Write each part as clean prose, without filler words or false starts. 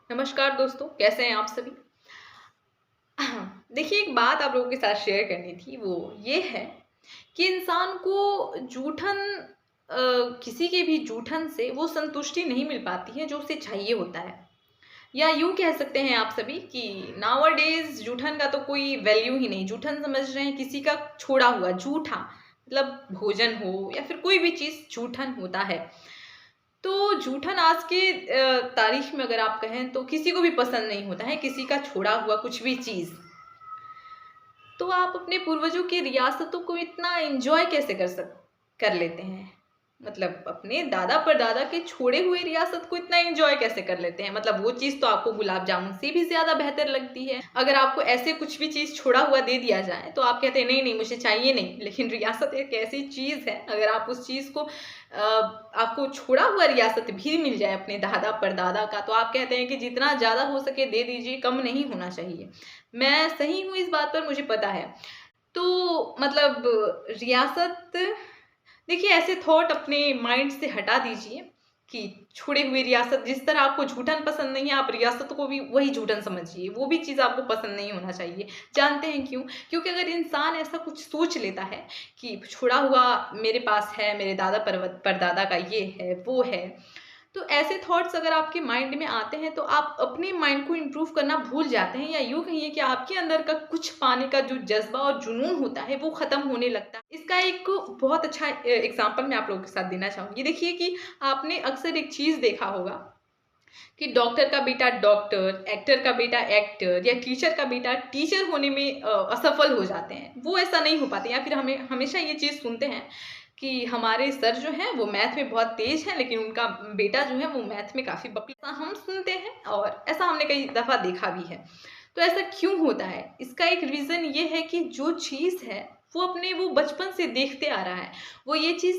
नमस्कार दोस्तों, कैसे हैं आप सभी? देखिए, एक बात आप लोगों के साथ शेयर करनी थी, वो ये है कि इंसान को किसी के भी जूठन से वो संतुष्टि नहीं मिल पाती है जो उसे चाहिए होता है। या यूँ कह सकते हैं आप सभी कि नाउअडेज़ जूठन का तो कोई वैल्यू ही नहीं। जूठन समझ रहे हैं किसी का छोड़ा हुआ, जूठा मतलब भोजन हो या फिर कोई भी चीज़ जूठन होता है। तो जूठन आज के तारीख में अगर आप कहें तो किसी को भी पसंद नहीं होता है, किसी का छोड़ा हुआ कुछ भी चीज़। तो आप अपने पूर्वजों की रियासतों को इतना एन्जॉय कैसे कर लेते हैं? मतलब अपने दादा परदादा के छोड़े हुए रियासत को इतना एन्जॉय कैसे कर लेते हैं? मतलब वो चीज़ तो आपको गुलाब जामुन से भी ज़्यादा बेहतर लगती है। अगर आपको ऐसे कुछ भी चीज़ छोड़ा हुआ दे दिया जाए, तो आप कहते हैं नहीं, नहीं मुझे चाहिए नहीं। लेकिन रियासत एक ऐसी चीज़ है, अगर आप उस चीज़ को आपको छोड़ा हुआ रियासत भी मिल जाए अपने दादा परदादा का, तो आप कहते हैं कि जितना ज़्यादा हो सके दे दीजिए, कम नहीं होना चाहिए। मैं सही हूँ इस बात पर, मुझे पता है। तो मतलब रियासत, देखिए ऐसे थॉट अपने माइंड से हटा दीजिए कि छोड़े हुए रियासत, जिस तरह आपको जूठन पसंद नहीं है, आप रियासत को भी वही जूठन समझिए। वो भी चीज़ आपको पसंद नहीं होना चाहिए। जानते हैं क्यों? क्योंकि अगर इंसान ऐसा कुछ सोच लेता है कि छोड़ा हुआ मेरे पास है, मेरे दादा परदादा का ये है, वो है, तो ऐसे थॉट्स अगर आपके माइंड में आते हैं तो आप अपने माइंड को इम्प्रूव करना भूल जाते हैं, या यूँ कहिए कि आपके अंदर का कुछ पाने का जो जज़्बा और जुनून होता है वो ख़त्म होने लगता है। इसका एक बहुत अच्छा एग्ज़ाम्पल मैं आप लोगों के साथ देना चाहूँगी। देखिए कि आपने अक्सर एक चीज़ देखा होगा कि डॉक्टर का बेटा डॉक्टर, एक्टर का बेटा एक्टर या टीचर का बेटा टीचर होने में असफल हो जाते हैं। वो ऐसा नहीं हो पाते, या फिर हमें हमेशा ये चीज़ सुनते हैं कि हमारे सर जो हैं वो मैथ में बहुत तेज़ हैं, लेकिन उनका बेटा जो है वो मैथ में काफ़ी बकला। हम सुनते हैं और ऐसा हमने कई दफ़ा देखा भी है। तो ऐसा क्यों होता है? इसका एक रीज़न ये है कि जो चीज़ है वो बचपन से देखते आ रहा है। वो ये चीज़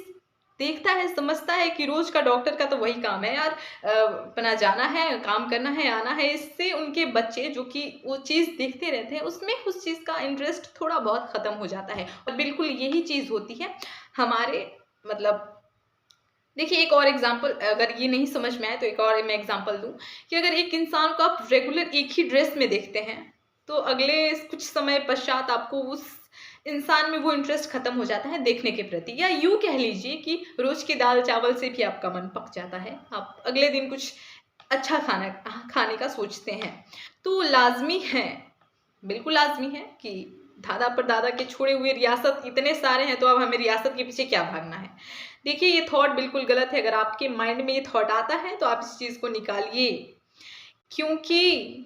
देखता है, समझता है कि रोज़ का डॉक्टर का तो वही काम है यार, अपना जाना है, काम करना है, आना है। इससे उनके बच्चे जो कि वो चीज़ देखते रहते हैं, उसमें उस चीज़ का इंटरेस्ट थोड़ा बहुत ख़त्म हो जाता है। और बिल्कुल यही चीज़ होती है हमारे, मतलब देखिए एक और एग्ज़ाम्पल, अगर ये नहीं समझ में आए तो एक और मैं एग्ज़ाम्पल दूँ कि अगर एक इंसान को आप रेगुलर एक ही ड्रेस में देखते हैं, तो अगले कुछ समय पश्चात आपको उस इंसान में वो इंटरेस्ट खत्म हो जाता है देखने के प्रति, या यूँ कह लीजिए कि रोज़ के दाल-चावल से भी आपका मन पक जाता है। आप अगले दिन कुछ अच्छा खाना खाने का सोचते हैं। तो लाज़मी है, बिल्कुल लाज़मी है कि दादा-परदादा के छोड़े हुए रियासत इतने सारे हैं, तो अब हमें रियासत के पीछे क्या भागना है? देखिए, ये थॉट बिल्कुल गलत है। अगर आपके माइंड में ये थॉट आता है, तो आप इस चीज़ को निकालिए। क्योंकि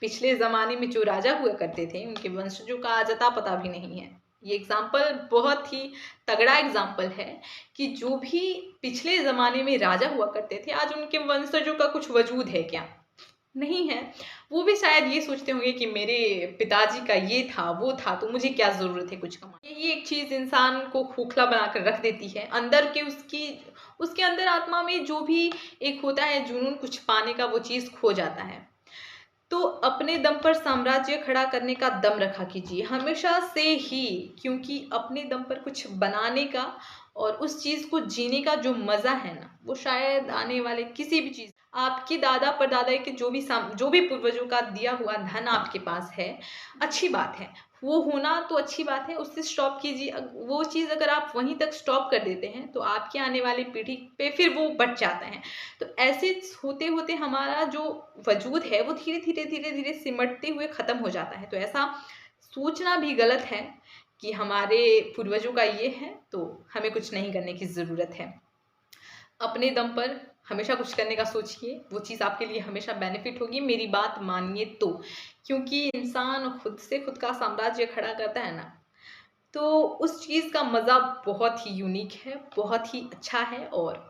पिछले ज़माने में जो राजा हुआ करते थे, उनके वंशजों का आज अता-पता भी नहीं है। ये एग्ज़ाम्पल बहुत ही तगड़ा एग्ज़ाम्पल है कि जो भी पिछले ज़माने में राजा हुआ करते थे, आज उनके वंशजों का कुछ वजूद है क्या? नहीं है। वो भी शायद ये सोचते होंगे कि मेरे पिताजी का ये था, वो था, तो मुझे क्या ज़रूरत है कुछ कमाने की। ये एक चीज़ इंसान को खोखला बनाकर रख देती है। अंदर के उसके अंदर आत्मा में जो भी एक होता है जुनून कुछ पाने का, वो चीज़ खो जाता है। तो अपने दम पर साम्राज्य खड़ा करने का दम रखा कीजिए हमेशा से ही, क्योंकि अपने दम पर कुछ बनाने का और उस चीज़ को जीने का जो मज़ा है ना, वो शायद आने वाले किसी भी चीज़, आपके दादा परदादा के जो भी पूर्वजों का दिया हुआ धन आपके पास है, अच्छी बात है। वो होना तो अच्छी बात है, उससे स्टॉप कीजिए। वो चीज़ अगर आप वहीं तक स्टॉप कर देते हैं, तो आपकी आने वाली पीढ़ी पे फिर वो बँट जाता है। तो ऐसे होते-होते हमारा जो वजूद है वो धीरे-धीरे सिमटते हुए ख़त्म हो जाता है। तो ऐसा सोचना भी गलत है कि हमारे पूर्वजों का ये है, तो हमें कुछ नहीं करने की ज़रूरत है। अपने दम पर हमेशा कुछ करने का सोचिए, वो चीज़ आपके लिए हमेशा बेनिफिट होगी, मेरी बात मानिए तो। क्योंकि इंसान खुद से खुद का साम्राज्य खड़ा करता है ना, तो उस चीज़ का मज़ा बहुत ही यूनिक है, बहुत ही अच्छा है और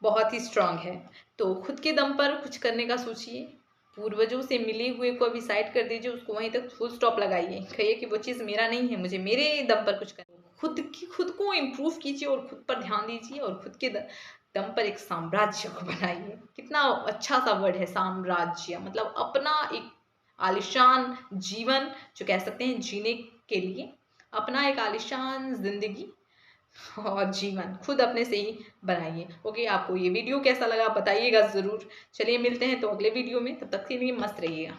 बहुत ही स्ट्रॉन्ग है। तो खुद के दम पर कुछ करने का सोचिए, पूर्वजों से मिले हुए को अभी साइड कर दीजिए, उसको वहीं तक फुल स्टॉप लगाइए। कहिए कि वो चीज़ मेरा नहीं है, मुझे मेरे दम पर कुछ करना है। खुद को इम्प्रूव कीजिए और खुद पर ध्यान दीजिए और खुद के दम पर एक साम्राज्य को बनाइए। कितना अच्छा-सा वर्ड है साम्राज्य, मतलब अपना एक आलीशान जीवन जो कह सकते हैं जीने के लिए, अपना एक आलीशान ज़िंदगी और जीवन खुद अपने से ही बनाइए। ओके, आपको ये वीडियो कैसा लगा बताइएगा ज़रूर। चलिए मिलते हैं तो अगले वीडियो में, तब तक के लिए मस्त रहिएगा।